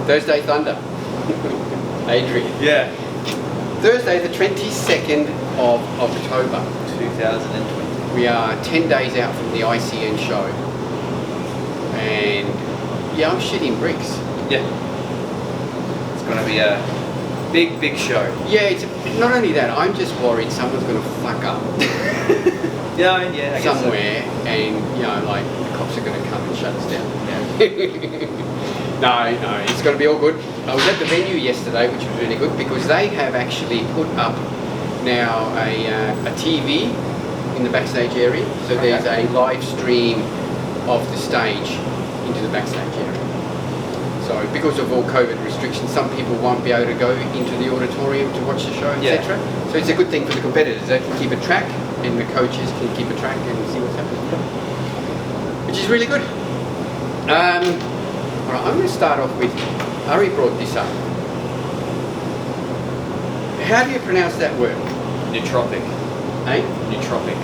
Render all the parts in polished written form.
Thursday Thunder. Adrian. Yeah. Thursday the 22nd of October. 2020. We are 10 days out from the ICN show. And yeah, I'm shitting bricks. Yeah. It's going to be a big show. Yeah, it's not only that, I'm just worried someone's going to fuck up. Yeah, I guess somewhere, so. And you know, like the cops are going to come and shut us down. Yeah. No, it's going to be all good. I was at the venue yesterday, which was really good because they have actually put up now a TV in the backstage area. So there's a live stream of the stage into the backstage area. So because of all COVID restrictions, some people won't be able to go into the auditorium to watch the show, etc. So it's a good thing for the competitors. They can keep a track, and the coaches can keep a track and see what's happening, which is really good. All right, I'm going to start off with, Ari brought this up. How do you pronounce that word? Nootropic. Eh? Nootropic.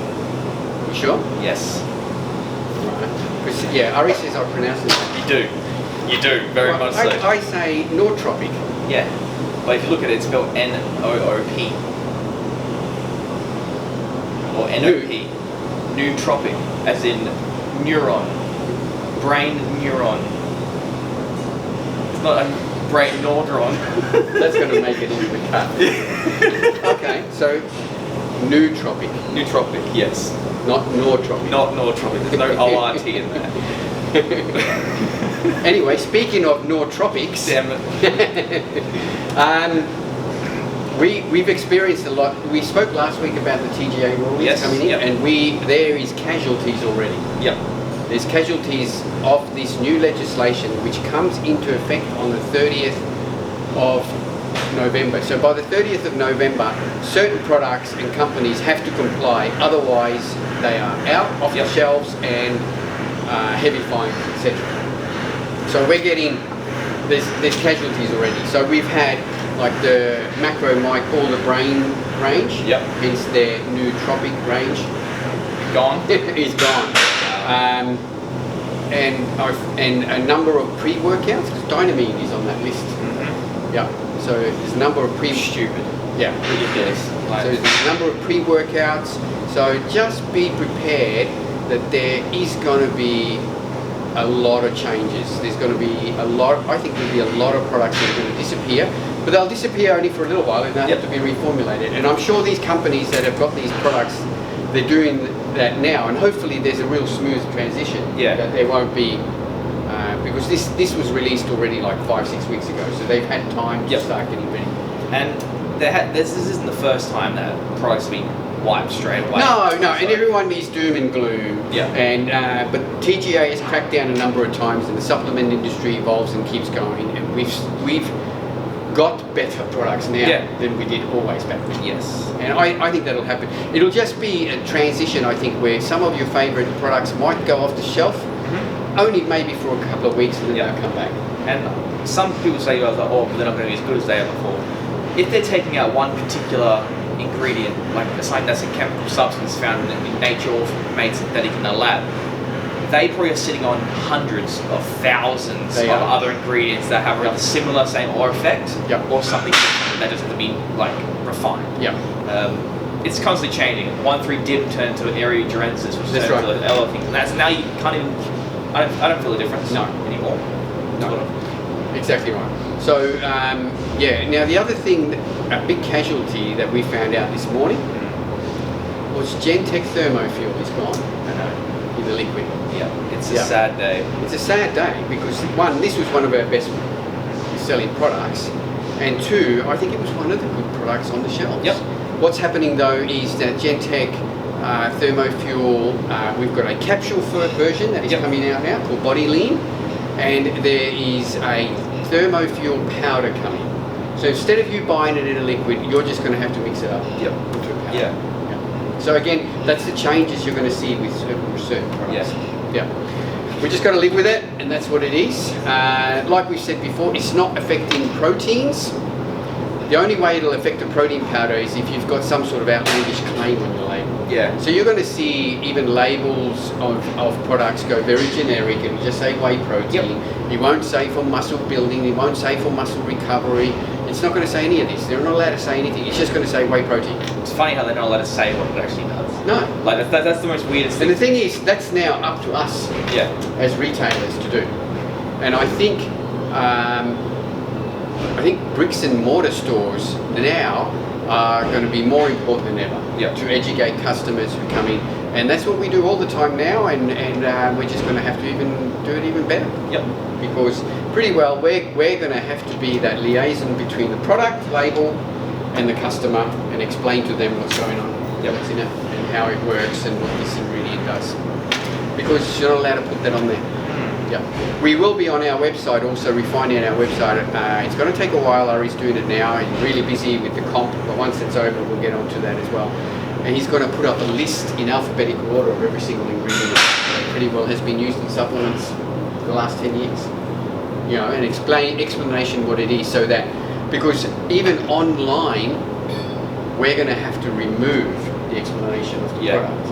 You sure? Yes. Right. Yeah, Ari says I pronounce it. You do. You do, very much so. I say Nootropic. Yeah. But if you look at it, it's spelled N-O-O-P. Or N-O-P. Nootropic, as in neuron. Brain neuron. It's not a brain neuron. That's going to make it into the cut. Okay, so Nootropic. Nootropic, yes. Not Nootropic. Not Nootropic. There's no O-R-T in there. Anyway, speaking of Nootropics, Damn it. we've experienced a lot. We spoke last week about the TGA rulings coming in, and there is casualties already. Yep. There's casualties of this new legislation which comes into effect on the 30th of November. So by the 30th of November, certain products and companies have to comply, otherwise they are out off the shelves and heavy fines, etc. So we're getting, there's casualties already. So we've had like the macro mic, all the brain range, hence their nootropic range. Gone? Is gone. And a number of pre-workouts, because Dynamine is on that list. Mm-hmm. Yeah. So there's a number of stupid. Yeah, ridiculous. So there's a number of pre-workouts. So just be prepared that there is going to be a lot of changes. There's going to be a lot, I think there'll be a lot of products that are going to disappear, but they'll disappear only for a little while and they'll have to be reformulated. And I'm sure these companies that have got these products, they're doing that now, and hopefully there's a real smooth transition. That there won't be, because this was released already like 5-6 weeks ago, so they've had time to start getting ready. And this isn't the first time that products have been wiped straight away. No, and everyone is doom and gloom. And but TGA has cracked down a number of times, and the supplement industry evolves and keeps going, and we've got better products now than we did always back then. Yes. And I think that'll happen. It'll just be a transition, I think, where some of your favourite products might go off the shelf, only maybe for a couple of weeks, and then they'll come back. And some people say, they're not going to be as good as they are before. If they're taking out one particular ingredient, like something that's a chemical substance found in nature or made synthetic in a lab, they probably are sitting on hundreds of thousands of other ingredients that have a similar same or effect, or something that just hasn't been like refined. It's constantly changing. 1,3-dip turned to area durensis, which turned to other things, and that's now you can't even. I don't feel a difference anymore. No, exactly right. So now the other thing, a big casualty that we found out this morning was Gentech Thermofuel is gone in the liquid. It's a sad day. It's a sad day because one, this was one of our best selling products, and two, I think it was one of the good products on the shelves. What's happening though is that Gentech Thermofuel, we've got a capsule version that is coming out now called Body Lean, and there is a Thermofuel powder coming. So instead of you buying it in a liquid, you're just going to have to mix it up into a powder. So again, that's the changes you're going to see with certain products. We just got to live with it, and that's what it is. Like we said before, it's not affecting proteins. The only way it'll affect the protein powder is if you've got some sort of outlandish claim on your label. Yeah. So you're going to see even labels of products go very generic. It'll just say whey protein. Yep. It won't say for muscle building. It won't say for muscle recovery. It's not going to say any of this. They're not allowed to say anything. It's just going to say whey protein. It's funny how they're not allowed to say what it actually does. No. Like that's the most weirdest thing. And the thing is, that's now up to us as retailers to do. And I think bricks and mortar stores now are going to be more important than ever to educate customers who come in. And that's what we do all the time now, and we're just going to have to do it even better. Yep. Because pretty well we're going to have to be that liaison between the product label and the customer and explain to them what's going on, what's in it, and how it works and what this ingredient does. Because you're not allowed to put that on there. Yeah. We will be on our website also refining our website. It's going to take a while. Ari's doing it now. He's really busy with the comp, but once it's over, we'll get onto that as well. And he's going to put up a list in alphabetical order of every single ingredient that pretty well has been used in supplements for the last 10 years. You know, and explanation what it is, so that because even online, we're going to have to remove the explanation of the product.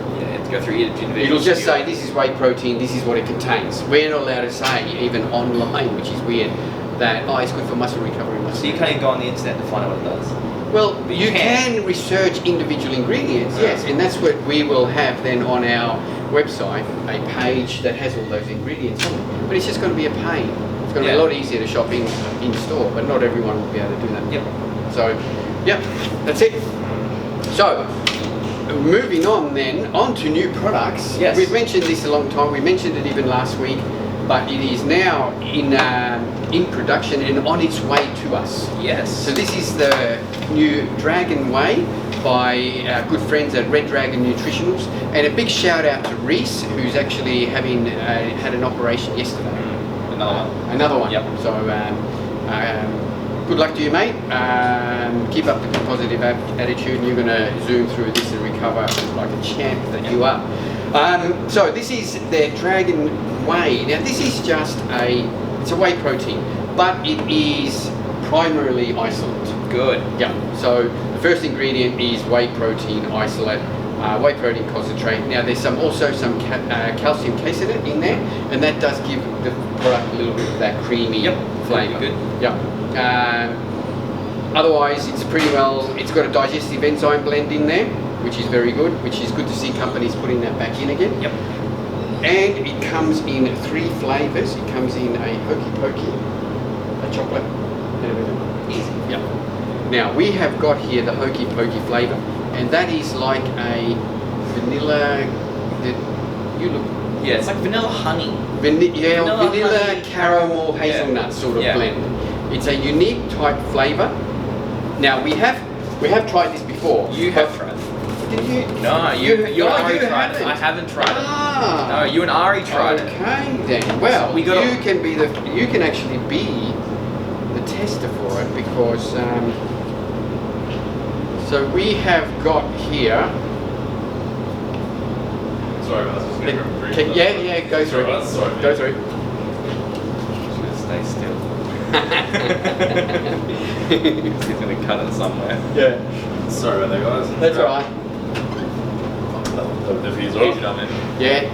Go through it'll just say this is whey protein, this is what it contains. We're not allowed to say, even online, which is weird, that it's good for muscle recovery. So you can't even go on the internet to find out what it does? Well, you can research individual ingredients, yes, and that's what we will have then on our website, a page that has all those ingredients on it. But it's just going to be a pain. It's going to be a lot easier to shop in store, but not everyone will be able to do that. Yep. So, that's it. So, moving on then, on to new products. Yes. We've mentioned this a long time. We mentioned it even last week, but it is now in production and on its way to us. Yes. So this is the new Dragon Whey by our good friends at Red Dragon Nutritionals, and a big shout out to Reese, who's actually having had an operation yesterday. Another one. Yep. So good luck to you, mate. Keep up the positive attitude, and you're going to zoom through this and recover like a champ that you are. So this is their Dragon Whey. Now this is just it's a whey protein, but it is primarily isolate. Good. Yeah. So the first ingredient is whey protein isolate, whey protein concentrate. Now there's also some calcium caseinate in there, and that does give the product a little bit of that creamy flavour. Good. Yeah. Otherwise, it's got a digestive enzyme blend in there, which is very good, which is good to see companies putting that back in again. Yep. And it comes in 3 flavours. It comes in a hokey pokey, a chocolate, and a vanilla. Easy. Yep. Now, we have got here the hokey pokey flavour, and that is like a vanilla, it's like vanilla honey. Vanilla caramel hazelnut sort of blend. It's a unique type flavour. Now we have tried this before. You have tried it. Did you? No, you and Ari tried it. I haven't tried it. No, you and Ari tried it. Okay then. Well, you can actually be the tester for it, because so we have got here. Sorry about this. Go through. Go through. Just gonna stay still. He's gonna cut it somewhere. Yeah. Sorry about that, guys. That's alright. Yeah.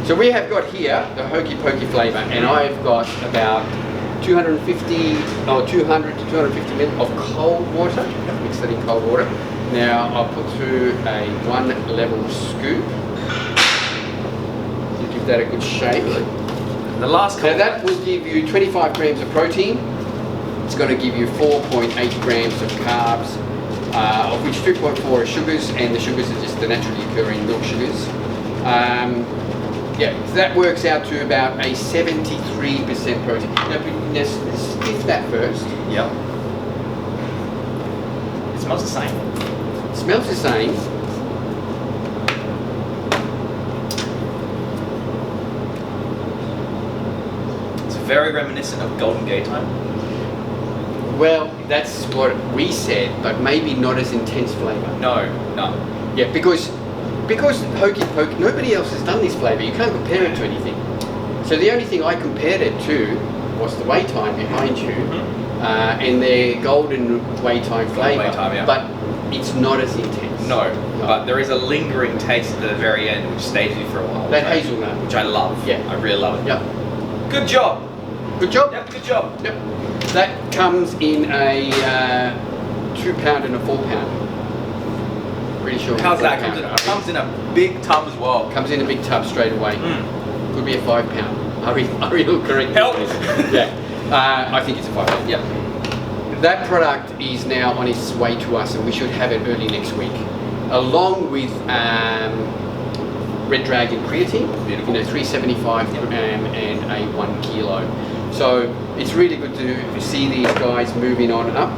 So we have got here the hokey pokey flavour, and I've got about 200 to 250 ml of cold water. Mix that in cold water. Now I'll put through a 1 level scoop to give that a good shake. The last now that will give you 25 grams of protein. It's going to give you 4.8 grams of carbs, of which 2.4 are sugars, and the sugars are just the naturally occurring milk sugars. So that works out to about a 73% protein. Now, let's sniff that first. Yep. It smells the same. It smells the same. It's very reminiscent of Golden Gate time. Well, that's what we said, but maybe not as intense flavour. No. Yeah, because hokey pokey, nobody else has done this flavour. You can't compare it to anything. So the only thing I compared it to what's the wait time behind you, and their golden wait time flavour, wait time, yeah. but it's not as intense. No, but there is a lingering taste at the very end which stays with you for a while. That hazelnut. Which I love. Yeah. I really love it. Yep. Good job. Good job. Yep, good job. Yep. That comes in a 2 pound and a 4 pound. Pretty sure. How's that? Comes Comes in a big tub as well. Comes in a big tub straight away. Could be a 5 pound. Are we all correct? Help. Yeah. I think it's a 5 pound. Yep. That product is now on its way to us, and we should have it early next week, along with Red Dragon creatine, Beautiful. 375 and a 1 kilo. So it's really good to see these guys moving on up,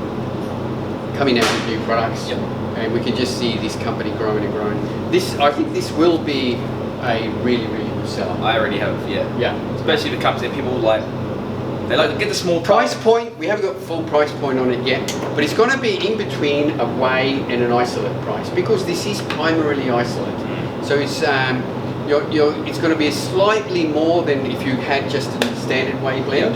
coming out with new products, and we can just see this company growing and growing. I think this will be a really, really good seller. I already have, Yeah. Especially if it comes in, people like to get the small Price point, we haven't got full price point on it yet, but it's going to be in between a whey and an isolate price, because this is primarily isolate. So it's it's going to be slightly more than if you had just a standard whey blend,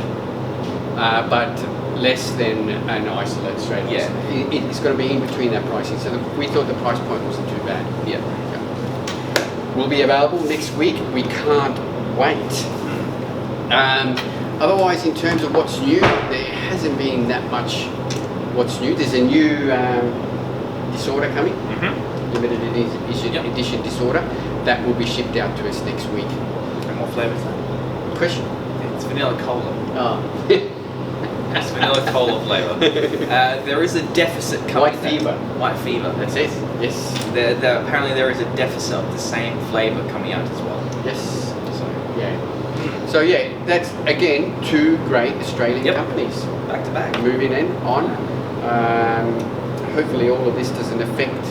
but less than an isolate straight. Yeah. It's going to be in between that pricing. So we thought the price point wasn't too bad. Yeah. Will be available next week. We can't wait. Otherwise, in terms of what's new, there hasn't been that much what's new. There's a new disorder coming, limited edition disorder, that will be shipped out to us next week. And what flavour is that? Question? It's vanilla cola. Oh. It's vanilla cola flavour. There is a deficit coming. White fever. That's it. Yes. Apparently there is a deficit of the same flavour coming out as well. Yes. So yeah, that's again 2 great Australian companies. Back to back. Moving on. Hopefully all of this doesn't affect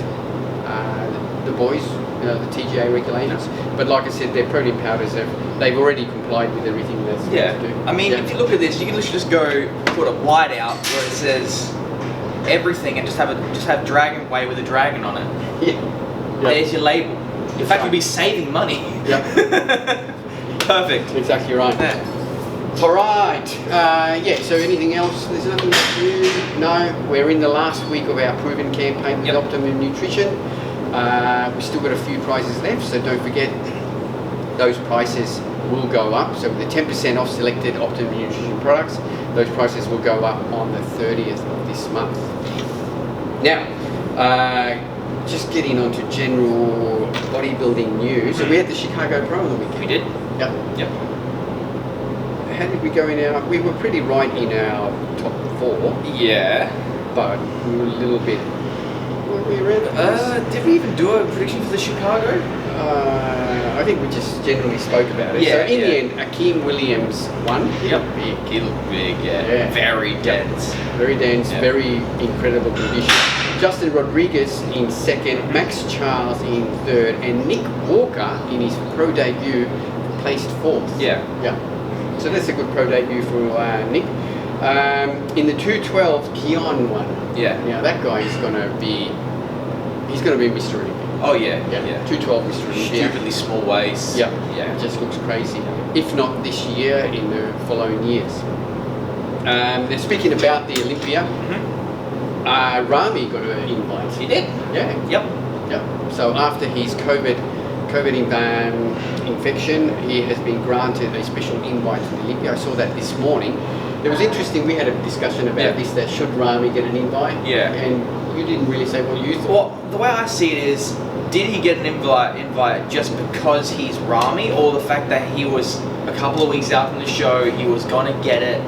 the boys, the TGA regulators. But like I said, their protein powders they've already complied with everything that's supposed to do. I mean, if you look at this, you can literally just go put a white out where it says everything and just have Dragon Whey with a dragon on it. Yeah. There's your label. In fact, you'll be saving money. Yeah. Perfect. Exactly right. Yeah. All right. So anything else? There's nothing new. No. We're in the last week of our proven campaign with Optimum Nutrition. We've still got a few prizes left, so don't forget those prices will go up. So with the 10% off selected Optimum Nutrition products, those prices will go up on the 30th of this month. Now, just getting on to general bodybuilding news. So we had the Chicago Pro on the weekend. We did? Yep. How did we go in our... We were pretty right in our top 4. Yeah. But we were a little bit... Were we around the place? Did we even do a prediction for the Chicago? I think we just generally spoke about it. Yeah, So in the end, Akeem Williams won. He looked big. He looked big, yeah. Very dense. Very dense, very incredible condition. Justin Rodriguez in 2nd, Max Charles in 3rd, and Nick Walker in his pro debut placed 4th. Yeah. So that's a good pro debut for Nick. In the 212, Keon won. Yeah. Now that guy is going to be... He's going to be Mr. Olympia. Oh yeah. 212 Mr. Olympia. Stupidly small waist. Yeah. Yeah. Just looks crazy. If not this year, in the following years. Now speaking about the Olympia, Rami got an invite. He did? Yeah. Yep. So after his COVID infection, he has been granted a special invite to the Olympia. I saw that this morning. It was interesting, we had a discussion about this, that should Rami get an invite? Yeah. And you didn't really say what you thought. Well, the way I see it is, did he get an invite just because he's Rami, or the fact that he was a couple of weeks out from the show, he was going to get it,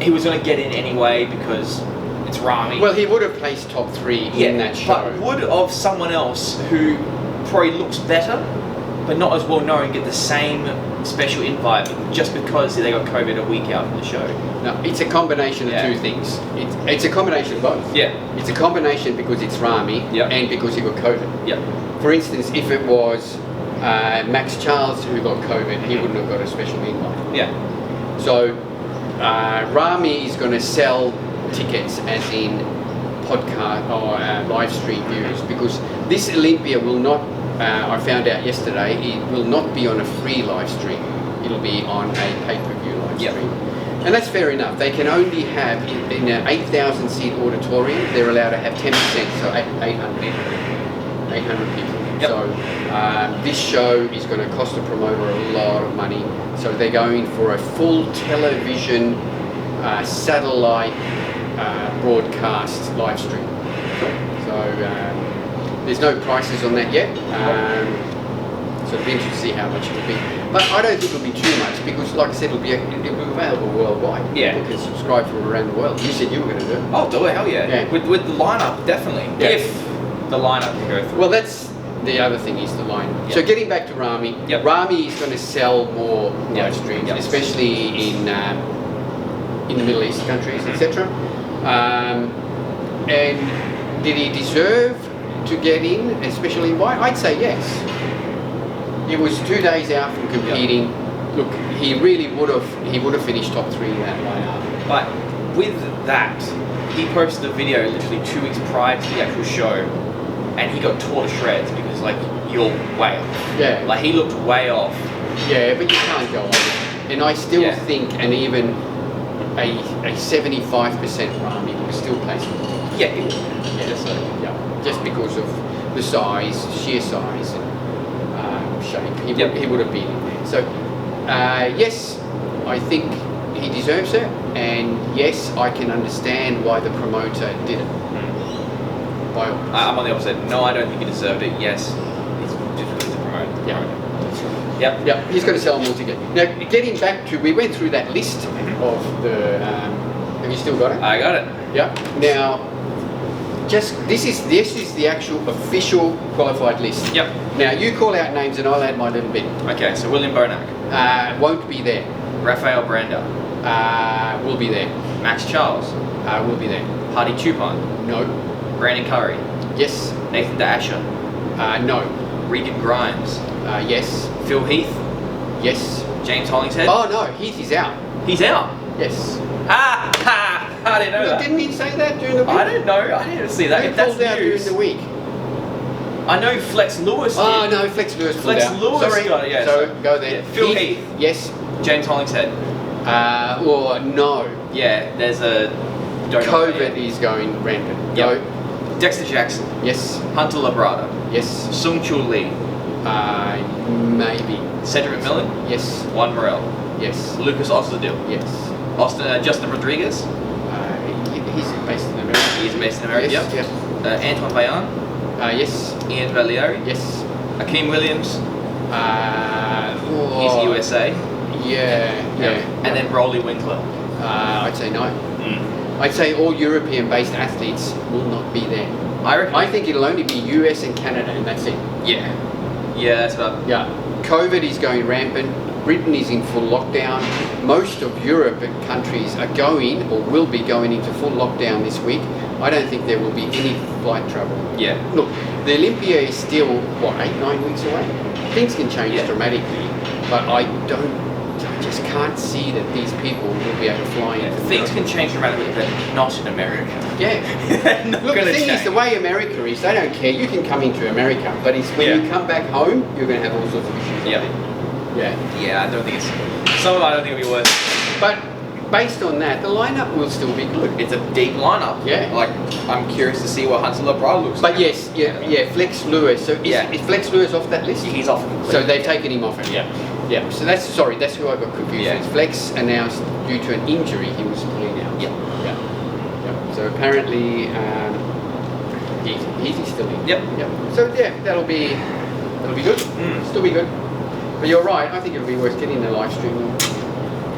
he was going to get in anyway because it's Rami? Well, he would have placed top 3 in that show. But would of someone else who probably looks better, but not as well known, get the same special invite just because they got COVID a week out from the show? No, it's a combination of 2 things. It's a combination of both. Yeah. It's a combination because it's Rami and because he got COVID. Yeah. For instance, if it was Max Charles who got COVID, he wouldn't have got a special invite. Yeah. So Rami is going to sell tickets, as in podcast or live stream views, because this Olympia will not, I found out yesterday, it will not be on a free live stream. It'll be on a pay-per-view live stream. And that's fair enough. They can only have, in an 8,000 seat auditorium, they're allowed to have 10%, so 800 people. Yep. So this show is going to cost the promoter a lot of money. So they're going for a full television, satellite broadcast live stream. So there's no prices on that yet. So it'll be interesting to see how much it'll be. But I don't think it'll be too much because, like I said, it'll be available worldwide. Yeah. People can subscribe from around the world. You said you were going to do it. Oh, do it, hell yeah. Yeah. With the lineup, definitely. Yeah. If the lineup can go through. Well, that's the other thing is the line. Yep. So getting back to Rami, Yep. Rami is going to sell more Yep. live streams, Yep. especially in the Middle East countries, etc. And did he deserve to get in, especially in white? I'd say yes. It was 2 days out from competing. Look, he really would have finished top 3 in that lineup. But with that, he posted a video literally 2 weeks prior to the actual show, and he got tore to shreds because like you're way off. Yeah. Like he looked way off. Yeah, but you can't go on. And I still Yeah. think, and even a 75% Rami would still place him. Yeah. Just because of the size, sheer size, and shape, he would have been in there. So, yes, I think he deserves it, and yes, I can understand why the promoter did it. By all means. I'm on the opposite. No, I don't think he deserved it. Yes, it's just because to promote. Yeah. Yep. Yeah, he's going to sell them all together. Now, getting back to, we went through that list of the. Have you still got it? I got it. Yeah. Now, this is the actual official qualified list. Yep. Now you call out names and I'll add my little bit. Okay, so William Bonac, Won't be there. Rafael Branda, Will be there. Max Charles, Will be there. Hardy Chupon, No. Brandon Curry, Yes. Nathan Dasher, No. Regan Grimes, Yes. Phil Heath, Yes. James Hollingshead. Oh no, Heath is out. He's out. Yes. Ha! I didn't know Look, that. didn't he say that during the week? I didn't know. I didn't see that. Who If that's pulled out during news, the week? I know Flex Lewis did. Oh no, Flex Lewis pulled Flex out. Lewis Sorry. got it, yeah, So so- go there. yeah, Phil Heath. Yes. James Hollingshead. Or no. Yeah, there's a... don't know. COVID is going rampant. Yep. Dexter Jackson, No. Yes. Hunter Labrada, Yes. Sung Chul Lee, Maybe. Cedric McMillan, Yes. Juan Morel, Yes. Lucas Ostadil, Yes. Justin Rodriguez, He's based in America. he's based in America, Yes. yep. Antoine Vaillant, Yes. Ian Valieri, Yes. Akeem Williams, Oh, he's USA, Yeah. and then Rolly Winkler. I'd say no. I'd say all European-based athletes will not be there. I reckon. I think it'll only be US and Canada, and that's it. Yeah. Yeah, that's what Yeah. COVID is going rampant. Britain is in full lockdown. Most of Europe countries are going or will be going into full lockdown this week. I don't think there will be any flight travel. Yeah. Look, the Olympia is still, 8-9 weeks away? Things can change Yeah. dramatically, but I just can't see that these people will be able to fly in. Things can change dramatically, but not in America. Yeah. Not Look, the gonna thing is, change. the way America is, they don't care. You can come into America, but it's when you come back home, you're going to have all sorts of issues. Yeah. Yeah. Yeah, I don't think it's... Some of it I don't think it'll be worth it. But based on that, the lineup will still be good. It's a deep lineup. Yeah. Like, I'm curious to see what Hunter Labrada looks like. But yes, Flex Lewis. So is Flex Lewis off that list? He's off. So they've taken him off it. Yeah. Yeah. So that's who I got confused Yeah. with. Flex announced due to an injury he was pulling out. Yeah. Yeah. So apparently he's still in. Yep. So yeah, that'll be good. Still be good. But you're right. I think it'll be worth getting the live stream.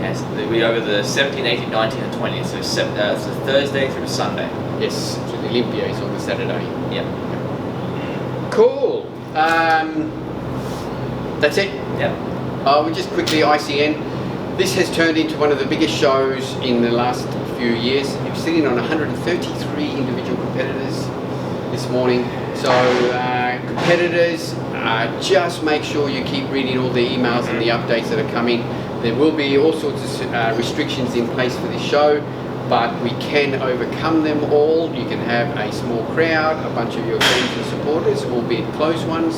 Yes, it'll be over the 17th, 18th, 19th, and 20th. So it's a Thursday through Sunday. Yes. So the Olympia is on the Saturday. Yeah. Cool. That's it. Yeah. We just quickly, ICN. This has turned into one of the biggest shows in the last few years. We're sitting on 133 individual competitors this morning. So competitors, just make sure you keep reading all the emails and the updates that are coming. There will be all sorts of restrictions in place for this show, but we can overcome them all. You can have a small crowd, a bunch of your friends and supporters, albeit close ones.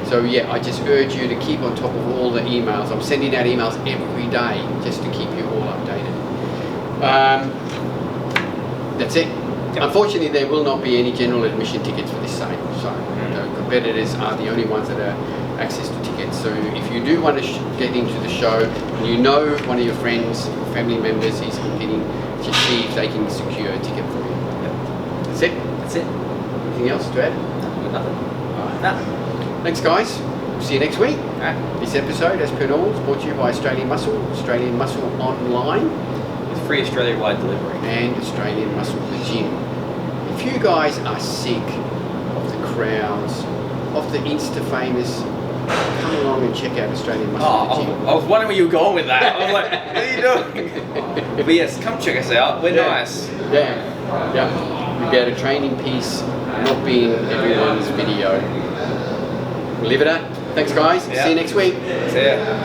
So yeah, I just urge you to keep on top of all the emails. I'm sending out emails every day just to keep you all up That's it. Yep. Unfortunately, there will not be any general admission tickets for this sale, so the competitors are the only ones that have access to tickets. So if you do want to get into the show, and you know one of your friends or family members is competing, just see if they can secure a ticket for you. Yep. That's it. That's it. Anything else to add? Nothing. Alright. Nah. Thanks, guys. We'll see you next week. Alright. This episode, as per normal, is brought to you by Australian Muscle Online, With free Australia-wide delivery. and Australian Muscle the Gym. If you guys are sick of the crowds, of the Insta famous, come along and check out Australian Muscle the Gym. I was wondering where you were going with that. I was like, what are you doing? But yes, come check us out. We're nice. Yeah. You'll be able to train in peace, not be in everyone's video. We'll leave it at. Thanks, guys. Yeah. See you next week. See ya.